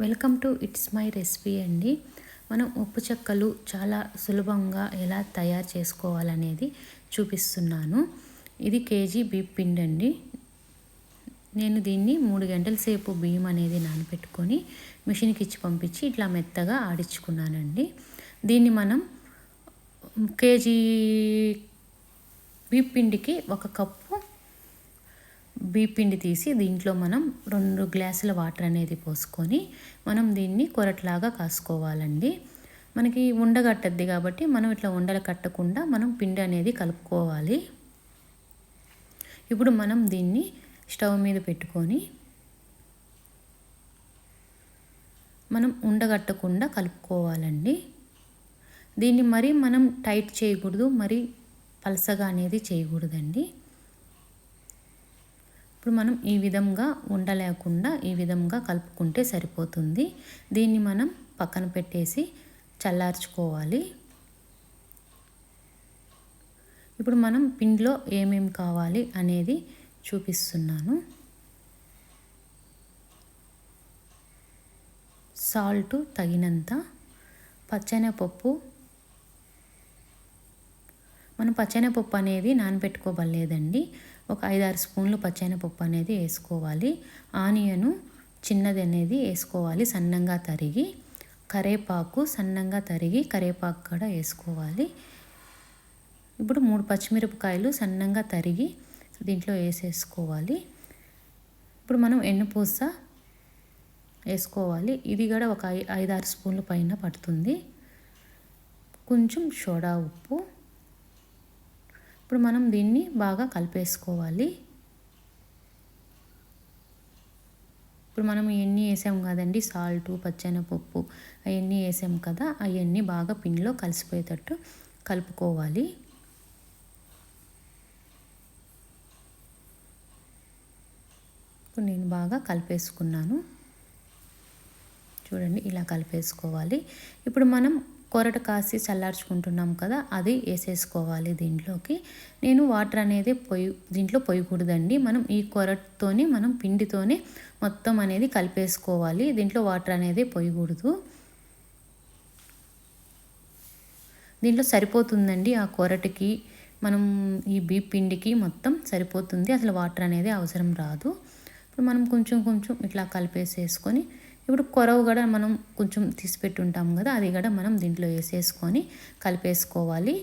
Welcome to it's my recipe అండి. మనం ఉప్పు చెక్కలు చాలా సులభంగా ఎలా తయారు చేసుకోవాలనేది చూపిస్తున్నాను. ఇది కేజీ బియ్యం పిండి అండి. నేను దీన్ని 3 గంటల సేపు బియ్యం అనేది నానబెట్టుకొని మిషన్కి ఇచ్చి పంపించి ఇట్లా మెత్తగా ఆడించుకున్నానండి. దీన్ని మనం కేజీ బియ్యం పిండికి 1 కప్పు బియ్యం పిండి తీసి దీంట్లో మనం 2 గ్లాసుల వాటర్ అనేది పోసుకొని మనం దీన్ని కొరట్లాగా కాసుకోవాలండి. మనకి ఉండగట్టద్ది కాబట్టి మనం ఇట్లా ఉండలు కట్టకుండా మనం పిండి అనేది కలుపుకోవాలి. ఇప్పుడు మనం దీన్ని స్టవ్ మీద పెట్టుకొని మనం ఉండగట్టకుండా కలుపుకోవాలండి. దీన్ని మరి మనం టైట్ చేయకూడదు, మరి పలసగా అనేది చేయకూడదండి. ఇప్పుడు మనం ఈ విధంగా ఉండలేకుండా ఈ విధంగా కలుపుకుంటే సరిపోతుంది. దీన్ని మనం పక్కన పెట్టేసి చల్లార్చుకోవాలి. ఇప్పుడు మనం పిండిలో ఏమేమి కావాలి అనేది చూపిస్తున్నాను. సాల్ట్ తగినంత, పచ్చెనపప్పు. మనం పచ్చెనపప్పు అనేది నానబెట్టుకోవలేదండి. ఒక 5-6 స్పూన్లు పచ్చెనపప్పు అనేది వేసుకోవాలి. ఆనియను చిన్నది అనేది వేసుకోవాలి సన్నంగా తరిగి. కరేపాకు సన్నంగా తరిగి కరేపాకు కూడా వేసుకోవాలి. ఇప్పుడు 3 పచ్చిమిరపకాయలు సన్నంగా తరిగి దీంట్లో వేసేసుకోవాలి. ఇప్పుడు మనం ఎన్నుపూస వేసుకోవాలి. ఇది కూడా ఒక 5-6 స్పూన్ల పైన పడుతుంది. కొంచెం సోడా ఉప్పు. ఇప్పుడు మనం దీన్ని బాగా కలిపేసుకోవాలి. ఇప్పుడు మనం ఇవన్నీ వేసాం కదండి, సాల్ట్, పచ్చెనపప్పు అవన్నీ వేసాం కదా, అవన్నీ బాగా పిండిలో కలిసిపోయేటట్టు కలుపుకోవాలి. ఇప్పుడు నేను బాగా కలిపేసుకున్నాను. చూడండి, ఇలా కలిపేసుకోవాలి. ఇప్పుడు మనం కొరట కాసి చల్లార్చుకుంటున్నాం కదా, అది వేసేసుకోవాలి దీంట్లోకి. నేను వాటర్ అనేది దీంట్లో పోయకూడదండి. మనం ఈ కొరటతోనే మనం పిండితోనే మొత్తం అనేది కలిపేసుకోవాలి. దీంట్లో వాటర్ అనేది పోయకూడదు. దీంట్లో సరిపోతుందండి, ఆ కొరటకి మనం ఈ బియ్యం పిండికి మొత్తం సరిపోతుంది. అసలు వాటర్ అనేది అవసరం రాదు. ఇప్పుడు మనం కొంచెం కొంచెం ఇట్లా కలిపేసేసుకొని ఇప్పుడు కొరవ కూడా మనం కొంచెం తీసి పెట్టుంటాం కదా, అది కూడా మనం దీంట్లో వేసేసుకొని కలిపేసుకోవాలి.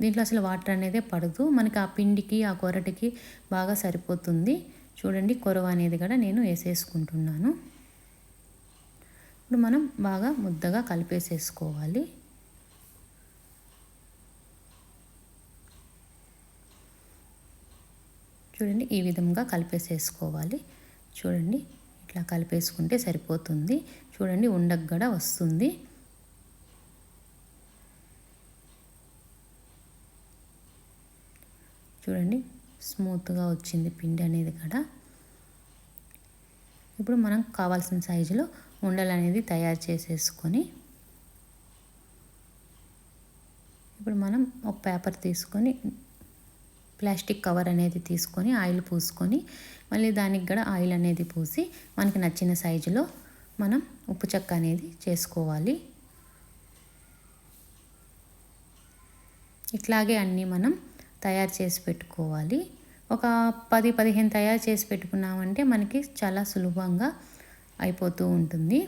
దీంట్లో అసలు వాటర్ అనేది పడదు. మనకి ఆ పిండికి ఆ కొరటికి బాగా సరిపోతుంది. చూడండి, కొరవ అనేది కూడా నేను వేసేసుకుంటున్నాను. ఇప్పుడు మనం బాగా ముద్దగా కలిపేసేసుకోవాలి. చూడండి, ఈ విధంగా కలిపేసేసుకోవాలి. చూడండి, ఇట్లా కలిపేసుకుంటే సరిపోతుంది. చూడండి, ఉండకు కూడా వస్తుంది. చూడండి, స్మూత్గా వచ్చింది పిండి అనేది కూడా. ఇప్పుడు మనం కావాల్సిన సైజులో ఉండలు అనేది తయారు చేసేసుకొని ఇప్పుడు మనం ఒక పేపర్ తీసుకొని ప్లాస్టిక్ కవర్ అనేది తీసుకొని ఆయిల్ పూసుకొని మళ్ళీ దానికి కూడా ఆయిల్ అనేది పూసి మనకి నచ్చిన సైజులో మనం ఉప్పు చెక్క అనేది చేసుకోవాలి. ఇట్లాగే అన్నీ మనం తయారు చేసి పెట్టుకోవాలి. ఒక 10-15 తయారు చేసి పెట్టుకున్నామంటే మనకి చాలా సులభంగా అయిపోతూ ఉంటుంది.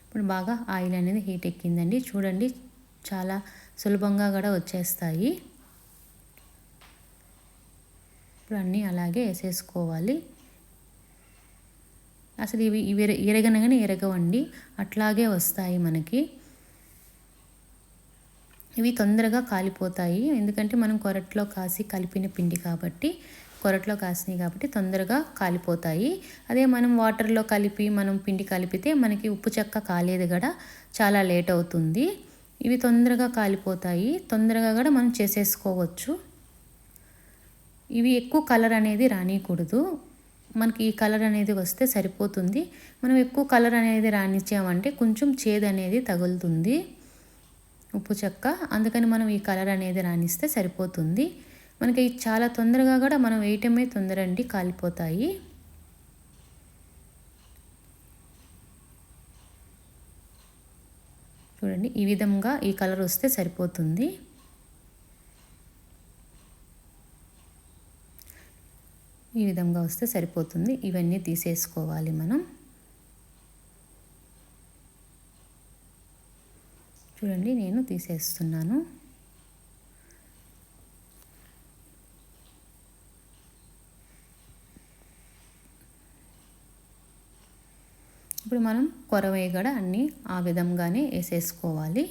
ఇప్పుడు బాగా ఆయిల్ అనేది హీట్ ఎక్కిందండి. చూడండి, చాలా సులభంగా కూడా వచ్చేస్తాయి. ఇప్పుడు అన్నీ అలాగే వేసేసుకోవాలి. అసలు ఇవి ఎరగనగానే ఎరగవండి, అట్లాగే వస్తాయి మనకి. ఇవి తొందరగా కాలిపోతాయి, ఎందుకంటే మనం కొరట్లో కాసి కలిపిన పిండి కాబట్టి, కొరట్లో కాసినాయి కాబట్టి తొందరగా కాలిపోతాయి. అదే మనం వాటర్లో కలిపి మనం పిండి కలిపితే మనకి ఉప్పు చెక్క కాలేదు కూడా చాలా లేట్ అవుతుంది. ఇవి తొందరగా కాలిపోతాయి, తొందరగా కూడా మనం చేసేసుకోవచ్చు. ఇవి ఎక్కువ కలర్ అనేది రానియకూడదు. మనకి ఈ కలర్ అనేది వస్తే సరిపోతుంది. మనం ఎక్కువ కలర్ అనేది రానిచ్చామంటే కొంచెం చేదు అనేది తగులుతుంది ఉప్పు చెక్క, అందుకని మనం ఈ కలర్ అనేది రానిస్తే సరిపోతుంది. మనకి చాలా తొందరగా కూడా మనం వేయటమే తొందరండి, కాలిపోతాయి. చూడండి ఈ విధంగా ఈ కలర్ వస్తే సరిపోతుంది. ఈ విధంగా వస్తే సరిపోతుంది. ఇవన్నీ తీసేసుకోవాలి మనం. చూడండి నేను తీసేస్తున్నాను. ఇప్పుడు మనం కొరవేగడ అన్నీ ఆ విధంగానే వేసేసుకోవాలి.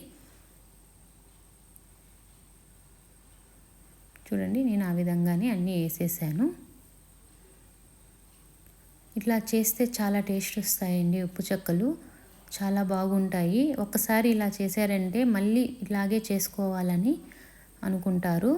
చూడండి నేను ఆ విధంగానే అన్నీ వేసేసాను. ఇట్లా చేస్తే చాలా టేస్ట్ వస్తాయండి ఉప్పు చెక్కలు, చాలా బాగుంటాయి. ఒక్కసారి ఇలా చేశారంటే మళ్ళీ ఇలాగే చేసుకోవాలని అనుకుంటారు.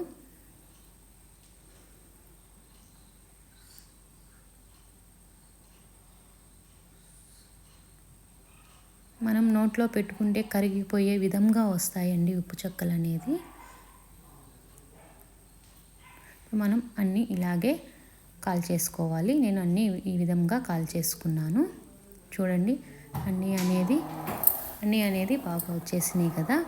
మనం నోట్లో పెట్టుకుంటే కరిగిపోయే విధంగా వస్తాయండి ఉప్పు చెక్కలు అనేది. మనం అన్నీ ఇలాగే కాల్చేసుకోవాలి. నేను అన్నీ ఈ విధంగా కాల్చేసుకున్నాను. చూడండి అన్నీ అనేది బాగా వచ్చేసినాయి కదా.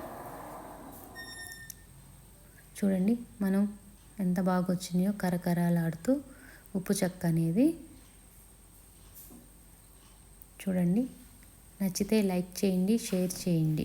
చూడండి మనం ఎంత బాగా వచ్చినాయో కరకరలాడుతూ ఉప్పు చెక్క అనేది. చూడండి నచ్చితే లైక్ చేయండి, షేర్ చేయండి.